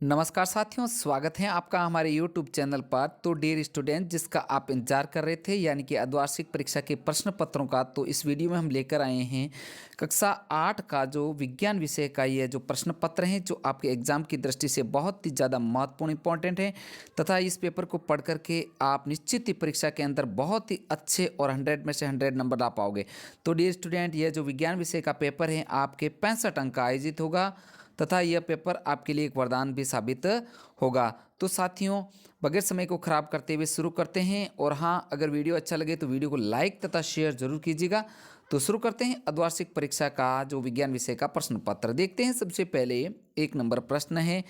नमस्कार साथियों, स्वागत है आपका हमारे YouTube चैनल पर। तो डियर स्टूडेंट, जिसका आप इंतजार कर रहे थे यानी कि अर्धवार्षिक परीक्षा के प्रश्न पत्रों का, तो इस वीडियो में हम लेकर आए हैं कक्षा 8 का जो विज्ञान विषय का ये जो प्रश्न पत्र हैं, जो आपके एग्जाम की दृष्टि से बहुत ही ज़्यादा महत्वपूर्ण इंपॉर्टेंट है तथा इस पेपर को पढ़ करके आप निश्चित ही परीक्षा के अंदर बहुत ही अच्छे और 100 में से 100 नंबर ला पाओगे। तो डियर स्टूडेंट, यह जो विज्ञान विषय का पेपर है आपके 65 अंक का आयोजित होगा तथा यह पेपर आपके लिए एक वरदान भी साबित होगा। तो साथियों, बगैर समय को खराब करते हुए शुरू करते हैं। और हाँ, अगर वीडियो अच्छा लगे तो वीडियो को लाइक तथा शेयर जरूर कीजिएगा। तो शुरू करते हैं अर्धवार्षिक परीक्षा का जो विज्ञान विषय का प्रश्न पत्र। देखते हैं सबसे पहले 1 नंबर प्रश्न है,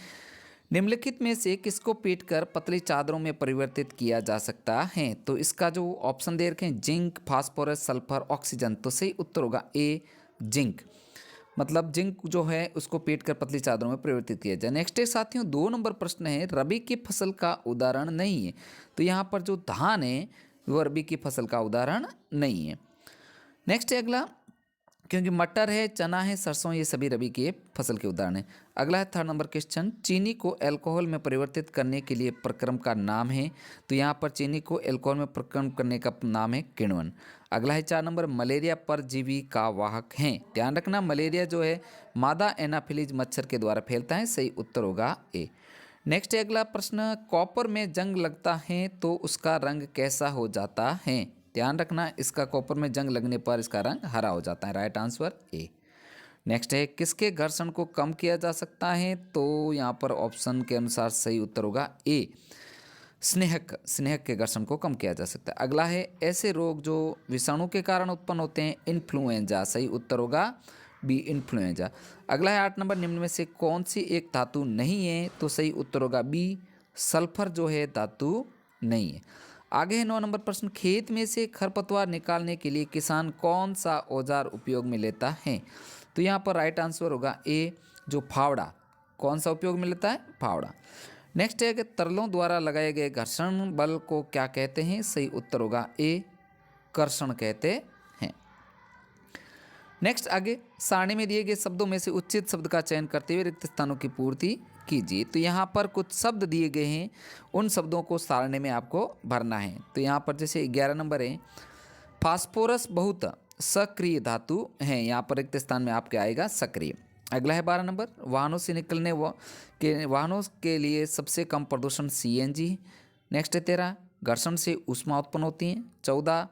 निम्नलिखित में से किसको पीटकर पतली चादरों में परिवर्तित किया जा सकता है। तो इसका जो ऑप्शन दे रखे हैं जिंक, फास्फोरस, सल्फर, ऑक्सीजन। तो सही उत्तर होगा ए, जिंक। मतलब जिंक जो है उसको पीट कर पतली चादरों में परिवर्तित किया जाए। नेक्स्ट है साथियों 2 नंबर प्रश्न है, रबी की फसल का उदाहरण नहीं है। तो यहाँ पर जो धान है वो रबी की फसल का उदाहरण नहीं है। नेक्स्ट है अगला, क्योंकि मटर है, चना है, सरसों, ये सभी रबी के फसल के उदाहरण हैं। अगला है 3rd नंबर क्वेश्चन, चीनी को अल्कोहल में परिवर्तित करने के लिए प्रक्रम का नाम है। तो यहाँ पर चीनी को अल्कोहल में प्रक्रम करने का नाम है किण्वन। अगला है 4 नंबर, मलेरिया परजीवी का वाहक है। ध्यान रखना, मलेरिया जो है मादा एनाफिलीज मच्छर के द्वारा फैलता है। सही उत्तर होगा ए। नेक्स्ट है अगला प्रश्न, कॉपर में जंग लगता है तो उसका रंग कैसा हो जाता है। ध्यान रखना, इसका कॉपर में जंग लगने पर इसका रंग हरा हो जाता है। Right answer A. नेक्स्ट है, किसके घर्षण को कम किया जा सकता है। तो यहाँ पर ऑप्शन के अनुसार सही उत्तर होगा ए, स्नेहक। स्नेहक के घर्षण को कम किया जा सकता है। अगला है, ऐसे रोग जो विषाणु के कारण उत्पन्न होते हैं, इन्फ्लुएंजा। सही उत्तर होगा बी, इन्फ्लुएंजा। अगला है 8 नंबर, निम्न में से कौन सी एक धातु नहीं है। तो सही उत्तर होगा बी, सल्फर जो है धातु नहीं है। आगे है 9 नंबर प्रश्न, खेत में से खरपतवार निकालने के लिए किसान कौन सा औजार उपयोग में लेता है। तो यहाँ पर राइट आंसर होगा ए, जो फावड़ा। कौन सा उपयोग में लेता है, फावड़ा। नेक्स्ट है कि तरलों द्वारा लगाए गए घर्षण बल को क्या कहते हैं। सही उत्तर होगा ए, कर्षण कहते हैं। नेक्स्ट आगे, सारणी में दिए गए शब्दों में से उचित शब्द का चयन करते हुए रिक्त स्थानों की पूर्ति कीजिए। तो यहाँ पर कुछ शब्द दिए गए हैं, उन शब्दों को सारणी में आपको भरना है। तो यहाँ पर जैसे 11 नंबर है, फास्फोरस बहुत सक्रिय धातु है। यहाँ पर रिक्त स्थान में आपके आएगा सक्रिय। अगला है 12 नंबर, वाहनों से निकलने वाहनों के लिए सबसे कम प्रदूषण सीएनजी। नेक्स्ट है 13, घर्षण से ऊष्मा उत्पन्न होती है। 14,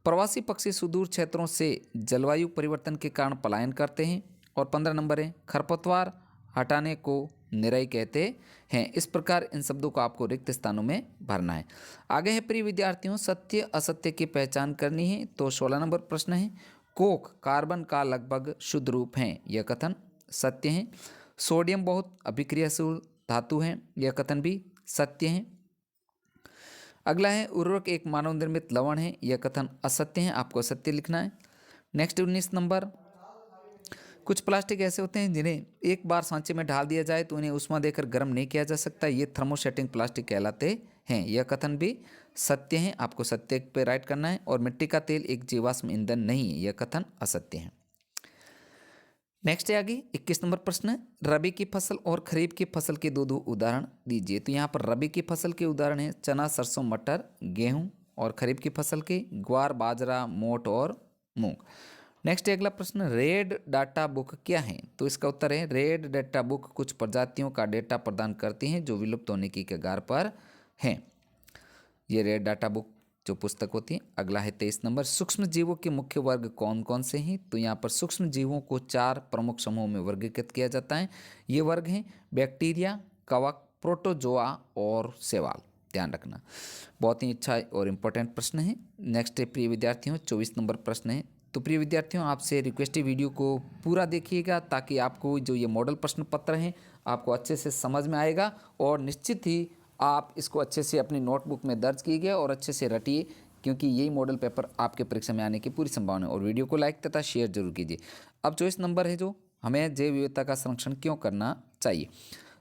प्रवासी पक्षी सुदूर क्षेत्रों से जलवायु परिवर्तन के कारण पलायन करते हैं। और 15 नंबर है, खरपतवार हटाने को निराई कहते हैं। इस प्रकार इन शब्दों को आपको रिक्त स्थानों में भरना है। आगे है प्रिय विद्यार्थियों, सत्य असत्य की पहचान करनी है। तो 16 नंबर प्रश्न है, कोक कार्बन का लगभग शुद्ध रूप है। यह कथन सत्य है। सोडियम बहुत अभिक्रियाशील धातु है। यह कथन भी सत्य है। अगला है, उर्वरक एक मानव निर्मित लवण है। यह कथन असत्य है, आपको असत्य लिखना है। नेक्स्ट 19 नंबर, कुछ प्लास्टिक ऐसे होते हैं जिन्हें एक बार सांचे में ढाल दिया जाए तो उन्हें ऊष्मा देकर गर्म नहीं किया जा सकता, ये थर्मोसेटिंग प्लास्टिक कहलाते हैं। यह कथन भी सत्य है, आपको सत्य पे राइट करना है। और मिट्टी का तेल एक जीवाश्म ईंधन नहीं है, यह कथन असत्य है। नेक्स्ट है आगे 21 नंबर प्रश्न, रबी की फसल और खरीफ की फसल के दो उदाहरण दीजिए। तो यहाँ पर रबी की फसल के उदाहरण है चना, सरसों, मटर, गेहूं। और खरीफ की फसल के ग्वार, बाजरा, मोट और मूंग। नेक्स्ट है अगला प्रश्न, रेड डाटा बुक क्या है। तो इसका उत्तर है, रेड डाटा बुक कुछ प्रजातियों का डेटा प्रदान करती हैं जो विलुप्त होने की कगार पर हैं। ये रेड डाटा बुक जो पुस्तक होती है। अगला है 23 नंबर, सूक्ष्म जीवों के मुख्य वर्ग कौन कौन से हैं। तो यहाँ पर सूक्ष्म जीवों को 4 प्रमुख समूहों में वर्गीकृत किया जाता है। ये वर्ग हैं बैक्टीरिया, कवक, प्रोटोजोआ और शैवाल। ध्यान रखना, बहुत ही अच्छा और इम्पोर्टेंट प्रश्न है। नेक्स्ट है प्रिय विद्यार्थियों 24 नंबर प्रश्न है। तो प्रिय विद्यार्थियों, आपसे रिक्वेस्ट है वीडियो को पूरा देखिएगा ताकि आपको जो ये मॉडल प्रश्न पत्र हैं आपको अच्छे से समझ में आएगा और निश्चित ही आप इसको अच्छे से अपनी नोटबुक में दर्ज कीजिए और अच्छे से रटिए, क्योंकि यही मॉडल पेपर आपके परीक्षा में आने की पूरी संभावना है। और वीडियो को लाइक तथा शेयर जरूर कीजिए। अब 24 नंबर है, जो हमें जैव विविधता का संरक्षण क्यों करना चाहिए।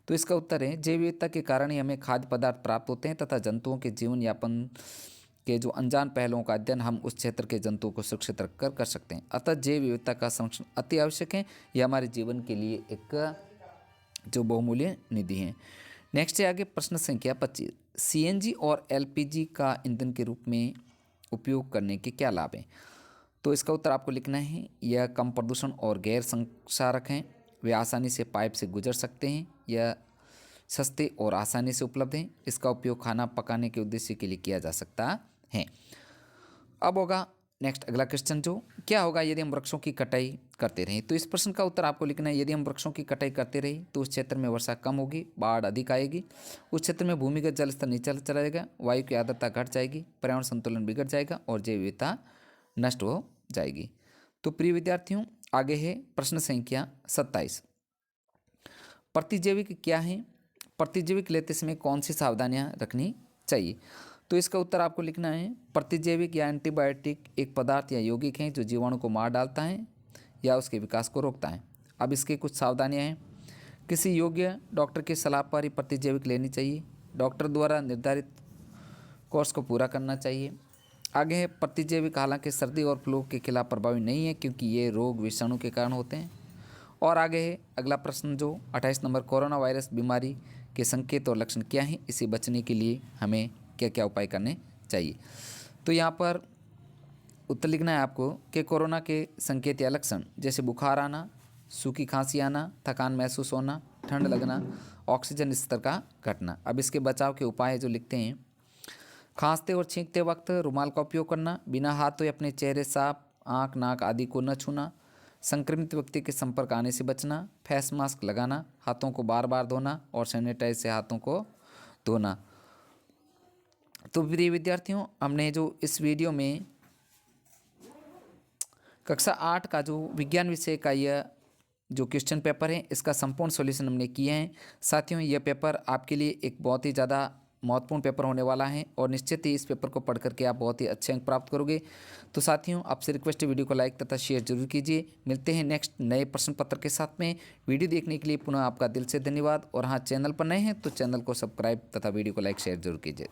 तो इसका उत्तर है, जैव विविधता के कारण ही हमें खाद्य पदार्थ प्राप्त होते हैं तथा जंतुओं के जीवन यापन के जो अनजान पहलुओं का अध्ययन हम उस क्षेत्र के जंतुओं को सुरक्षित रखकर कर सकते हैं। अतः जैव विविधता का संरक्षण अति आवश्यक है। यह हमारे जीवन के लिए एक जो बहुमूल्य निधि हैं। नेक्स्ट है आगे प्रश्न संख्या 25। सीएनजी और एलपीजी का ईंधन के रूप में उपयोग करने के क्या लाभ हैं? तो इसका उत्तर आपको लिखना है, यह कम प्रदूषण और गैर संक्षारक हैं, वे आसानी से पाइप से गुजर सकते हैं, यह सस्ते और आसानी से उपलब्ध हैं, इसका उपयोग खाना पकाने के उद्देश्य के लिए किया जा सकता है। अब होगा नेक्स्ट अगला क्वेश्चन, जो क्या होगा यदि हम वृक्षों की कटाई करते रहें? तो इस प्रश्न का उत्तर आपको लिखना है, यदि हम वृक्षों की कटाई करते रहे तो उस क्षेत्र में वर्षा कम होगी, बाढ़ अधिक आएगी, उस क्षेत्र में भूमिगत जल स्तर नीचे चला जाएगा, वायु की आर्द्रता घट जाएगी, पर्यावरण संतुलन बिगड़ जाएगा और जैव विविधता नष्ट हो जाएगी। तो प्रिय विद्यार्थियों, आगे है प्रश्न संख्या 27। प्रतिजैविक क्या है? प्रतिजैविक लेते समय कौन सी सावधानियां रखनी चाहिए? तो इसका उत्तर आपको लिखना है, प्रतिजैविक या एंटीबायोटिक एक पदार्थ या यौगिक हैं जो जीवाणु को मार डालता है या उसके विकास को रोकता है। अब इसकी कुछ सावधानियां हैं। किसी योग्य डॉक्टर की सलाह पर ही प्रतिजैविक लेनी चाहिए, डॉक्टर द्वारा निर्धारित कोर्स को पूरा करना चाहिए। आगे है प्रतिजैविक हालांकि सर्दी और फ्लू के खिलाफ प्रभावी नहीं है क्योंकि ये रोग विषाणु के कारण होते हैं। और आगे है अगला प्रश्न जो 28 नंबर, कोरोना वायरस बीमारी के संकेत और लक्षण क्या हैं, इसे बचने के लिए हमें क्या क्या उपाय करने चाहिए? तो यहाँ पर उत्तर लिखना है आपको कि कोरोना के संकेत या लक्षण जैसे बुखार आना, सूखी खांसी आना, थकान महसूस होना, ठंड लगना, ऑक्सीजन स्तर का घटना। अब इसके बचाव के उपाय जो लिखते हैं, खांसते और छींकते वक्त रुमाल का उपयोग करना, बिना हाथ धोए अपने चेहरे, साफ आँख, नाक आदि को न छूना, संक्रमित व्यक्ति के संपर्क आने से बचना, फेस मास्क लगाना, हाथों को बार बार धोना और सैनिटाइज से हाथों को धोना। तो प्रिय विद्यार्थियों, हमने जो इस वीडियो में कक्षा 8 का जो विज्ञान विषय का यह जो क्वेश्चन पेपर है, इसका संपूर्ण सॉल्यूशन हमने किए हैं। साथियों, यह पेपर आपके लिए एक बहुत ही ज़्यादा महत्वपूर्ण पेपर होने वाला है और निश्चित ही इस पेपर को पढ़ करके आप बहुत ही अच्छे अंक प्राप्त करोगे। तो साथियों, आपसे रिक्वेस्ट है, वीडियो को लाइक तथा शेयर जरूर कीजिए। मिलते हैं नेक्स्ट नए प्रश्न पत्र के साथ में। वीडियो देखने के लिए पुनः आपका दिल से धन्यवाद, और हाँ, चैनल पर नए हैं तो चैनल को सब्सक्राइब तथा वीडियो को लाइक शेयर जरूर कीजिए।